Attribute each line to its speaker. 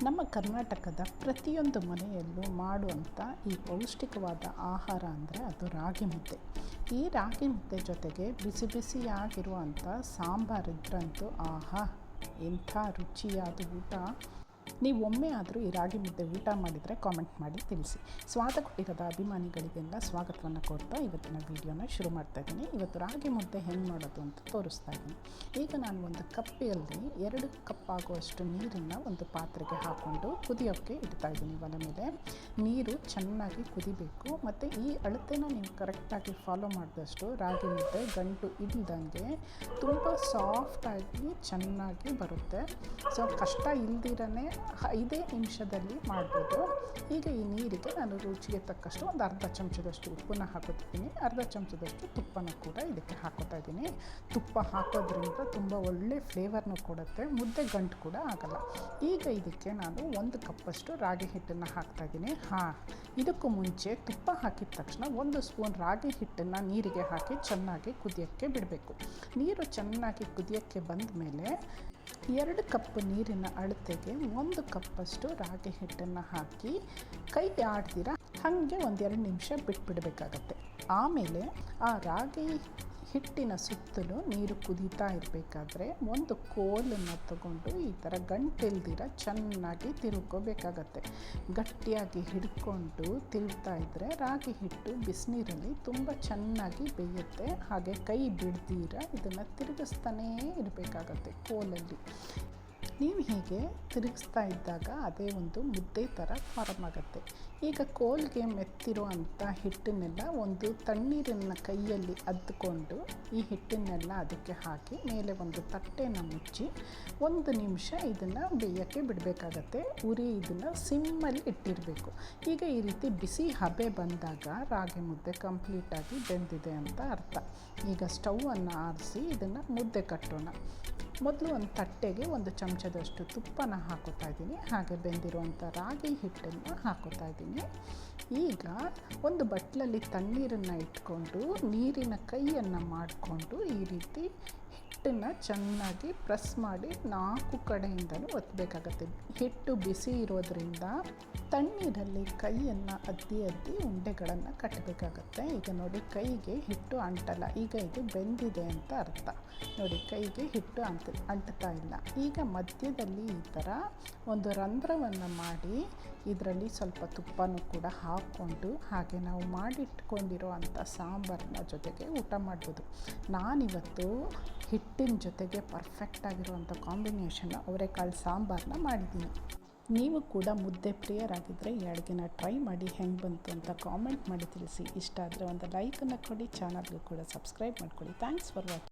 Speaker 1: ನಮ್ಮ ಕರ್ನಾಟಕದ ಪ್ರತಿಯೊಂದು ಮನೆಯಲ್ಲೂ ಮಾಡುವಂಥ ಈ ಪೌಷ್ಟಿಕವಾದ ಆಹಾರ ಅಂದರೆ ಅದು ರಾಗಿ ಮುದ್ದೆ. ಈ ರಾಗಿ ಮುದ್ದೆ ಜೊತೆಗೆ ಬಿಸಿ ಬಿಸಿಯಾಗಿರುವಂಥ ಸಾಂಬಾರಿದ್ರಂತೂ ಆಹಾ, ಎಂಥ ರುಚಿಯಾದ ಊಟ. ನೀವು ಒಮ್ಮೆ ಆದರೂ ಈ ರಾಗಿ ಮುದ್ದೆ ಊಟ ಮಾಡಿದರೆ ಕಾಮೆಂಟ್ ಮಾಡಿ ತಿಳಿಸಿ. ಸ್ವಾದ ಕುಟೀರದ ಅಭಿಮಾನಿಗಳಿಗೆಲ್ಲ ಸ್ವಾಗತವನ್ನು ಕೋರ್ತಾ ಇವತ್ತಿನ ವೀಡಿಯೋನ ಶುರು ಮಾಡ್ತಾಯಿದ್ದೀನಿ. ಇವತ್ತು ರಾಗಿ ಮುದ್ದೆ ಹೆಂಗೆ ಮಾಡೋದು ಅಂತ ತೋರಿಸ್ತಾ ಇದ್ದೀನಿ. ಈಗ ನಾನು ಒಂದು ಕಪ್ಪಿಯಲ್ಲಿ 2 ಕಪ್ ಆಗುವಷ್ಟು ನೀರನ್ನು ಒಂದು ಪಾತ್ರೆಗೆ ಹಾಕ್ಕೊಂಡು ಕುದಿಯೋಕ್ಕೆ ಇಡ್ತಾಯಿದ್ದೀನಿ. ಒಲೆ ಮೇಲೆ ನೀರು ಚೆನ್ನಾಗಿ ಕುದಿಬೇಕು. ಮತ್ತು ಈ ಅಳತೆನ ನೀವು ಕರೆಕ್ಟಾಗಿ ಫಾಲೋ ಮಾಡಿದಷ್ಟು ರಾಗಿ ಮುದ್ದೆ ಗಂಟು ಇಲ್ದಂಗೆ ತುಂಬ ಸಾಫ್ಟಾಗಿ ಚೆನ್ನಾಗಿ ಬರುತ್ತೆ. ಸೊ ಕಷ್ಟ ಇಲ್ದಿರೇ 5 ನಿಮಿಷದಲ್ಲಿ ಮಾಡ್ಬೋದು. ಈಗ ಈ ನೀರಿಗೆ ನಾನು ರುಚಿಗೆ ತಕ್ಕಷ್ಟು ಒಂದು ಅರ್ಧ ಚಮಚದಷ್ಟು ಉಪ್ಪನ್ನು ಹಾಕೋತಿದ್ದೀನಿ. ಅರ್ಧ ಚಮಚದಷ್ಟು ತುಪ್ಪನ ಕೂಡ ಇದಕ್ಕೆ ಹಾಕೋತಾ ಇದ್ದೀನಿ. ತುಪ್ಪ ಹಾಕೋದ್ರಿಂದ ತುಂಬ ಒಳ್ಳೆ ಫ್ಲೇವರ್ನು ಕೊಡುತ್ತೆ, ಮುದ್ದೆ ಗಂಟು ಕೂಡ ಆಗಲ್ಲ. ಈಗ ಇದಕ್ಕೆ ನಾನು 1 ಕಪ್ಪಷ್ಟು ರಾಗಿ ಹಿಟ್ಟನ್ನು ಹಾಕ್ತಾಯಿದ್ದೀನಿ. ಇದಕ್ಕೂ ಮುಂಚೆ ತುಪ್ಪ ಹಾಕಿದ ತಕ್ಷಣ 1 ಸ್ಪೂನ್ ರಾಗಿ ಹಿಟ್ಟನ್ನು ನೀರಿಗೆ ಹಾಕಿ ಚೆನ್ನಾಗಿ ಕುದಿಯೋಕ್ಕೆ ಬಿಡಬೇಕು. ನೀರು ಚೆನ್ನಾಗಿ ಕುದಿಯೋಕ್ಕೆ ಬಂದ ಮೇಲೆ 2 ಕಪ್ ನೀರಿನ ಅಳತೆಗೆ 1 ಕಪ್ಪಷ್ಟು ರಾಗಿ ಹಿಟ್ಟನ್ನು ಹಾಕಿ ಕೈ ಆಡ್ದಿರ ಹಾಗೆ 1-2 ನಿಮಿಷ ಬಿಟ್ಬಿಡಬೇಕಾಗತ್ತೆ. ಆಮೇಲೆ ಆ ರಾಗಿ ಹಿಟ್ಟಿನ ಸುತ್ತಲೂ ನೀರು ಕುದೀತಾ ಇರಬೇಕಾದ್ರೆ ಒಂದು ಕೋಲನ್ನು ತಗೊಂಡು ಈ ಥರ ಗಂಟಿಲ್ದಿರ ಚೆನ್ನಾಗಿ ತಿರುಗ್ಕೋಬೇಕಾಗತ್ತೆ. ಗಟ್ಟಿಯಾಗಿ ಹಿಡ್ಕೊಂಡು ತಿರುಗ್ತಾ ಇದ್ದರೆ ರಾಗಿ ಹಿಟ್ಟು ಬಿಸಿನೀರಲ್ಲಿ ತುಂಬ ಚೆನ್ನಾಗಿ ಬೇಯುತ್ತೆ. ಹಾಗೆ ಕೈ ಬಿಡ್ದಿರ ಇದನ್ನು ತಿರುಗಿಸ್ತಾನೇ ಇರಬೇಕಾಗತ್ತೆ ಕೋಲಲ್ಲಿ. ನೀವು ಹೀಗೆ ತಿರುಗಿಸ್ತಾ ಇದ್ದಾಗ ಅದೇ ಒಂದು ಮುದ್ದೆ ಥರ ಫಾರ್ಮ್ ಆಗುತ್ತೆ. ಈಗ ಕೋಲ್ಗೆ ಮೆತ್ತಿರೋ ಅಂಥ ಹಿಟ್ಟನ್ನೆಲ್ಲ ಒಂದು ತಣ್ಣೀರಿನ ಕೈಯಲ್ಲಿ ಅದ್ದುಕೊಂಡು ಈ ಹಿಟ್ಟನ್ನೆಲ್ಲ ಅದಕ್ಕೆ ಹಾಕಿ ಮೇಲೆ ಒಂದು ತಟ್ಟೆನ ಮುಚ್ಚಿ 1 ನಿಮಿಷ ಇದನ್ನು ಬೇಯೋಕ್ಕೆ ಬಿಡಬೇಕಾಗತ್ತೆ. ಉರಿ ಇದನ್ನು ಸಿಮ್ಮಲ್ಲಿ ಇಟ್ಟಿರಬೇಕು. ಈಗ ಈ ರೀತಿ ಬಿಸಿ ಹಬೆ ಬಂದಾಗ ರಾಗಿ ಮುದ್ದೆ ಕಂಪ್ಲೀಟಾಗಿ ಬೆಂದಿದೆ ಅಂತ ಅರ್ಥ. ಈಗ ಸ್ಟವನ್ನು ಆರಿಸಿ ಇದನ್ನು ಮುದ್ದೆ ಕಟ್ಟೋಣ. ಮೊದಲು ಒಂದು ತಟ್ಟೆಗೆ 1 ಚಮಚದಷ್ಟು ತುಪ್ಪನ ಹಾಕೋತಾ ಇದ್ದೀನಿ. ಹಾಗೆ ಬೆಂದಿರುವಂಥ ರಾಗಿ ಹಿಟ್ಟನ್ನು ಹಾಕೋತಾ ಇದ್ದೀನಿ. ಈಗ ಒಂದು ಬಟ್ಲಲ್ಲಿ ತಣ್ಣೀರನ್ನು ಇಟ್ಕೊಂಡು ನೀರಿನ ಕೈಯನ್ನು ಮಾಡಿಕೊಂಡು ಈ ರೀತಿ ಹಿಟ್ಟನ್ನು ಚೆನ್ನಾಗಿ ಪ್ರೆಸ್ ಮಾಡಿ 4 ಕಡೆಯಿಂದಲೂ ಒತ್ತಬೇಕಾಗತ್ತೆ. ಹಿಟ್ಟು ಬಿಸಿ ಇರೋದರಿಂದ ತಣ್ಣೀರಲ್ಲಿ ಕೈಯನ್ನು ಅದ್ದಿ ಉಂಡೆಗಳನ್ನು ಕಟ್ಟಬೇಕಾಗತ್ತೆ. ಈಗ ನೋಡಿ, ಕೈಗೆ ಹಿಟ್ಟು ಅಂಟಲ್ಲ. ಈಗ ಇದು ಬೆಂದಿದೆ ಅಂತ ಅರ್ಥ. ನೋಡಿ, ಕೈಗೆ ಹಿಟ್ಟು ಅಂಟ್ತಾ ಇಲ್ಲ. ಈಗ ಮಧ್ಯದಲ್ಲಿ ಈ ಥರ ಒಂದು ರಂಧ್ರವನ್ನು ಮಾಡಿ ಇದರಲ್ಲಿ ಸ್ವಲ್ಪ ತುಪ್ಪನೂ ಕೂಡ ಹಾಕ್ಕೊಂಡು ಹಾಗೆ ನಾವು ಮಾಡಿಟ್ಕೊಂಡಿರೋ ಅಂಥ ಸಾಂಬಾರನ್ನ ಜೊತೆಗೆ ಊಟ ಮಾಡ್ಬೋದು. ನಾನಿವತ್ತು ಹಿಟ್ಟಿನ ಜೊತೆಗೆ ಪರ್ಫೆಕ್ಟಾಗಿರುವಂಥ ಕಾಂಬಿನೇಷನ್ ಅವರೆಕಾಳು ಸಾಂಬಾರನ್ನ ಮಾಡಿದ್ದೀನಿ. ನೀವು ಕೂಡ ಮುದ್ದೆ ಪ್ರಿಯರಾಗಿದ್ದರೆ ಈ ಅಡುಗೆನ ಟ್ರೈ ಮಾಡಿ ಹೆಂಗೆ ಬಂತು ಅಂತ ಕಾಮೆಂಟ್ ಮಾಡಿ ತಿಳಿಸಿ. ಇಷ್ಟ ಆದರೆ ಒಂದು ಲೈಕನ್ನು ಕೊಡಿ, ಚಾನಲ್ಗೂ ಕೂಡ ಸಬ್ಸ್ಕ್ರೈಬ್ ಮಾಡ್ಕೊಳ್ಳಿ. Thanks for watching.